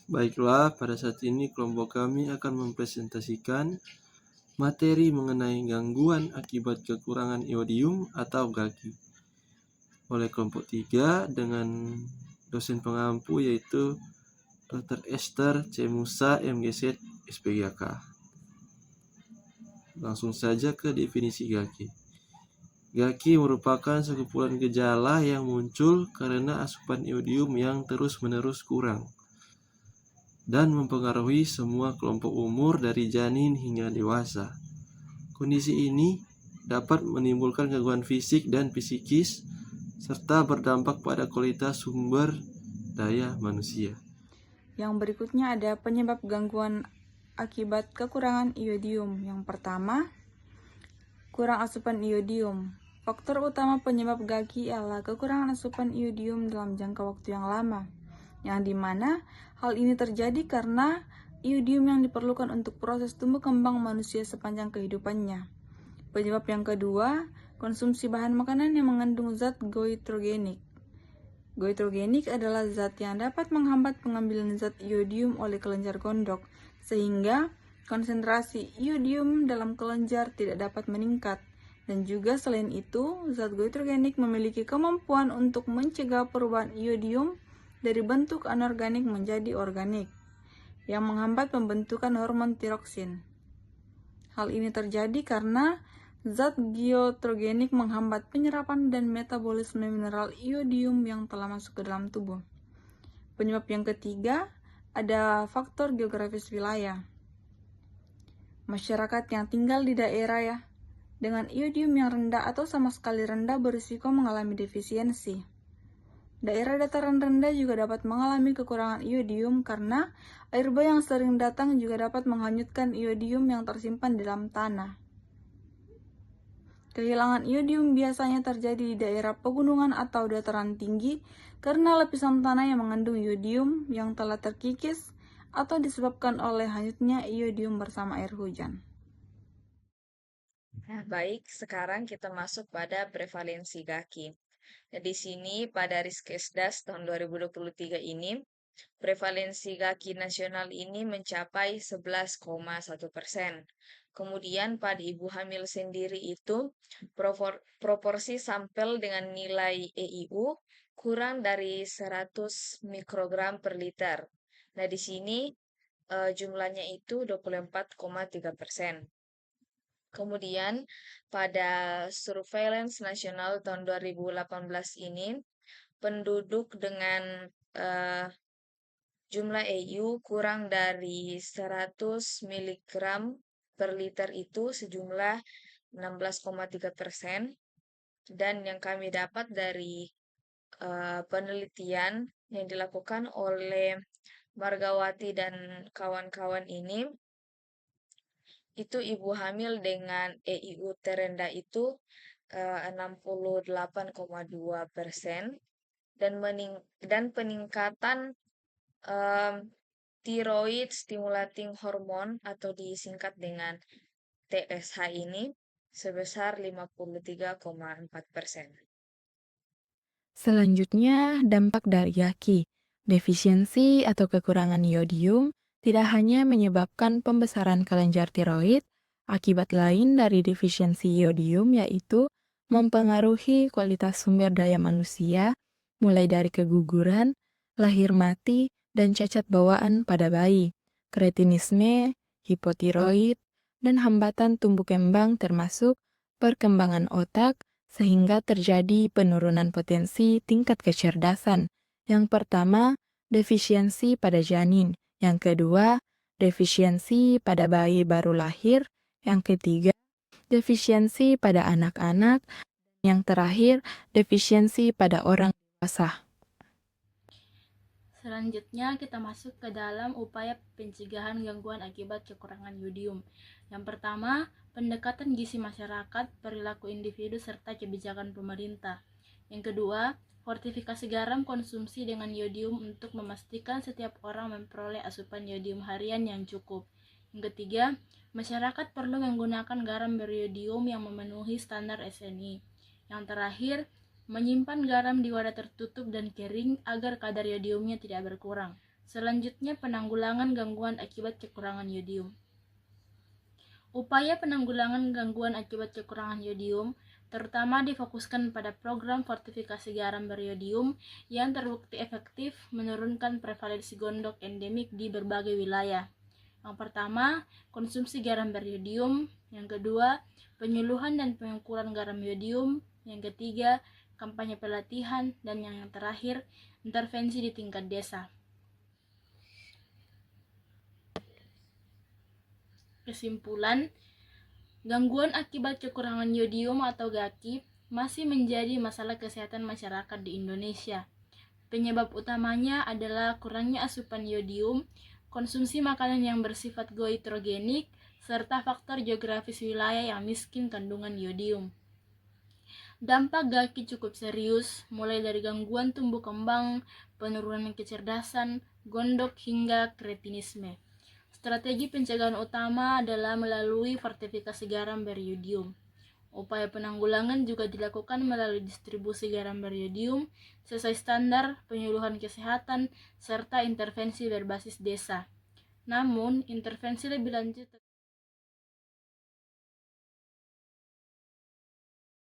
Baiklah, pada saat ini kelompok kami akan mempresentasikan materi mengenai gangguan akibat kekurangan iodium atau GAGI oleh kelompok 3 dengan dosen pengampu yaitu Dr. Esther C. Musa, MGZ, SPGK. Langsung saja ke definisi GAGI. GAGI merupakan sekumpulan gejala yang muncul karena asupan iodium yang terus-menerus kurang dan mempengaruhi semua kelompok umur dari janin hingga dewasa. Kondisi ini dapat menimbulkan gangguan fisik dan psikis serta berdampak pada kualitas sumber daya manusia. Yang berikutnya ada penyebab gangguan akibat kekurangan iodium. Yang pertama, kurang asupan iodium. Faktor utama penyebab GAGI adalah kekurangan asupan iodium dalam jangka waktu yang lama, yang dimana hal ini terjadi karena iodium yang diperlukan untuk proses tumbuh kembang manusia sepanjang kehidupannya. Penyebab yang kedua, konsumsi bahan makanan yang mengandung zat goitrogenik. Goitrogenik adalah zat yang dapat menghambat pengambilan zat iodium oleh kelenjar gondok, sehingga konsentrasi iodium dalam kelenjar tidak dapat meningkat. Dan juga selain itu, zat goitrogenik memiliki kemampuan untuk mencegah perubahan iodium dari bentuk anorganik menjadi organik, yang menghambat pembentukan hormon tiroksin. Hal ini terjadi karena zat goitrogenik menghambat penyerapan dan metabolisme mineral iodium yang telah masuk ke dalam tubuh. Penyebab yang ketiga ada faktor geografis wilayah. Masyarakat yang tinggal di daerah dengan iodium yang rendah atau sama sekali rendah berisiko mengalami defisiensi. Daerah dataran rendah juga dapat mengalami kekurangan iodium karena air bah yang sering datang juga dapat menghanyutkan iodium yang tersimpan di dalam tanah. Kehilangan iodium biasanya terjadi di daerah pegunungan atau dataran tinggi karena lapisan tanah yang mengandung iodium yang telah terkikis atau disebabkan oleh hanyutnya iodium bersama air hujan. Nah, baik, sekarang kita masuk pada prevalensi GAGI. Nah, di sini pada Riskesdas tahun 2023 ini, prevalensi GAGI nasional ini mencapai 11,1%. Kemudian pada ibu hamil sendiri itu, proporsi sampel dengan nilai EIU kurang dari 100 mikrogram per liter. Nah, di sini jumlahnya itu 24,3%. Kemudian pada surveillance nasional tahun 2018 ini, penduduk dengan jumlah EU kurang dari 100 mg per liter itu sejumlah 16,3%. Dan yang kami dapat dari penelitian yang dilakukan oleh Margawati dan kawan-kawan ini, itu ibu hamil dengan EIU terendah itu 68,2% dan peningkatan thyroid stimulating hormone atau disingkat dengan TSH ini sebesar 53,4%. Selanjutnya, dampak dari GAGI. Defisiensi atau kekurangan iodium tidak hanya menyebabkan pembesaran kelenjar tiroid, akibat lain dari defisiensi iodium yaitu mempengaruhi kualitas sumber daya manusia, mulai dari keguguran, lahir mati, dan cacat bawaan pada bayi, kretinisme, hipotiroid, dan hambatan tumbuh kembang termasuk perkembangan otak, sehingga terjadi penurunan potensi tingkat kecerdasan. Yang pertama, defisiensi pada janin. Yang kedua, defisiensi pada bayi baru lahir. Yang ketiga, defisiensi pada anak-anak. Yang terakhir, defisiensi pada orang dewasa. Selanjutnya kita masuk ke dalam upaya pencegahan gangguan akibat kekurangan iodium. Yang pertama, pendekatan gizi masyarakat, perilaku individu, serta kebijakan pemerintah. Yang kedua, fortifikasi garam konsumsi dengan iodium untuk memastikan setiap orang memperoleh asupan iodium harian yang cukup. Yang ketiga, masyarakat perlu menggunakan garam beriodium yang memenuhi standar SNI. Yang terakhir, menyimpan garam di wadah tertutup dan kering agar kadar iodiumnya tidak berkurang. Selanjutnya, penanggulangan gangguan akibat kekurangan yodium. Upaya penanggulangan gangguan akibat kekurangan yodium terutama difokuskan pada program fortifikasi garam beriodium yang terbukti efektif menurunkan prevalensi gondok endemik di berbagai wilayah. Yang pertama, konsumsi garam beriodium. Yang kedua, penyuluhan dan pengukuran garam yodium. Yang ketiga, kampanye pelatihan. Dan yang terakhir, intervensi di tingkat desa. Kesimpulan, gangguan akibat kekurangan yodium atau GAKI masih menjadi masalah kesehatan masyarakat di Indonesia. Penyebab utamanya adalah kurangnya asupan yodium, konsumsi makanan yang bersifat goitrogenik, serta faktor geografis wilayah yang miskin kandungan yodium. Dampak GAKI cukup serius, mulai dari gangguan tumbuh kembang, penurunan kecerdasan, gondok hingga kretinisme. Strategi pencegahan utama adalah melalui fortifikasi garam beriodium. Upaya penanggulangan juga dilakukan melalui distribusi garam beriodium sesuai standar, penyuluhan kesehatan, serta intervensi berbasis desa. Namun, intervensi lebih lanjut